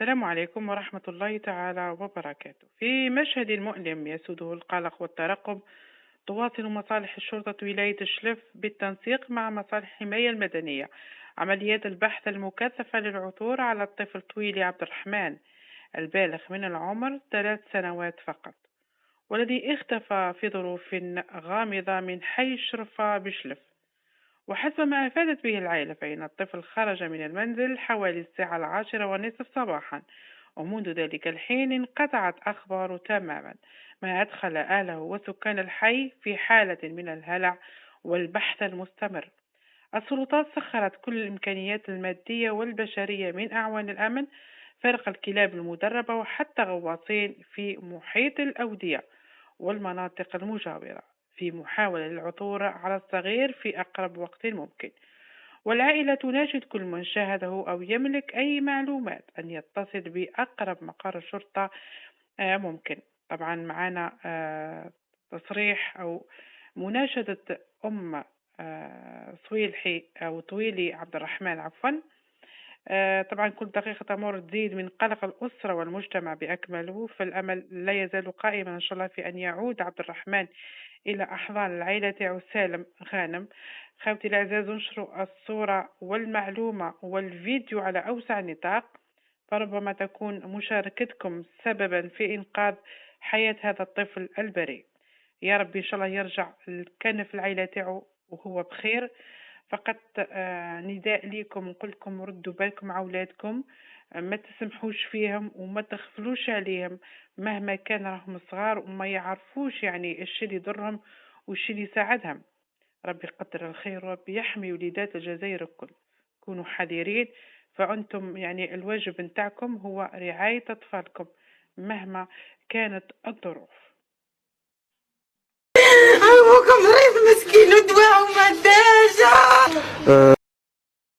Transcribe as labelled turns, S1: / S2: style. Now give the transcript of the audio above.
S1: السلام عليكم ورحمة الله تعالى وبركاته. في مشهد مؤلم يسوده القلق والترقب، تواصل مصالح الشرطة ولاية الشلف بالتنسيق مع مصالح الحماية المدنية عمليات البحث المكثفة للعثور على الطفل طويلي عبد الرحمن البالغ من العمر 3 سنوات فقط، والذي اختفى في ظروف غامضة من حي الشرفة بشلف. وحسب ما أفادت به العائلة فإن الطفل خرج من المنزل حوالي الساعة 10:30 صباحا، ومنذ ذلك الحين انقطعت أخباره تماما، ما أدخل أهله وسكان الحي في حالة من الهلع والبحث المستمر. السلطات سخرت كل الإمكانيات المادية والبشرية من أعوان الأمن، فرق الكلاب المدربة وحتى غواصين في محيط الأودية والمناطق المجاورة في محاولة للعثور على الصغير في أقرب وقت ممكن. والعائلة تناشد كل من شاهده أو يملك أي معلومات أن يتصل بأقرب مقر شرطة ممكن. طبعا معنا تصريح أو مناشدة أم صويلحي أو طويلي عبد الرحمن عفوا. طبعا كل دقيقة تمر تزيد من قلق الأسرة والمجتمع بأكمله، فالأمل لا يزال قائما إن شاء الله في أن يعود عبد الرحمن إلى أحضان العائلة تاعو سالم غانم. خوتي الأعزاء، انشروا الصورة والمعلومة والفيديو على أوسع نطاق، فربما تكون مشاركتكم سببا في إنقاذ حياة هذا الطفل البريء. يا رب إن شاء الله يرجع الكنف العائلة تاعو وهو بخير. فقط نداء ليكم نقول لكم ردوا بالكم على أولادكم، ما تسمحوش فيهم وما تغفلوش عليهم مهما كان راهم صغار وما يعرفوش يعني الشي اللي يضرهم والشي اللي يساعدهم. ربي يقدر الخير وربي يحمي وليدات الجزائر الكل. كونوا حذرين، فأنتم يعني الواجب نتاعكم هو رعاية أطفالكم مهما كانت الظروف.
S2: أبوك مريض مسكين ودواء وما داش.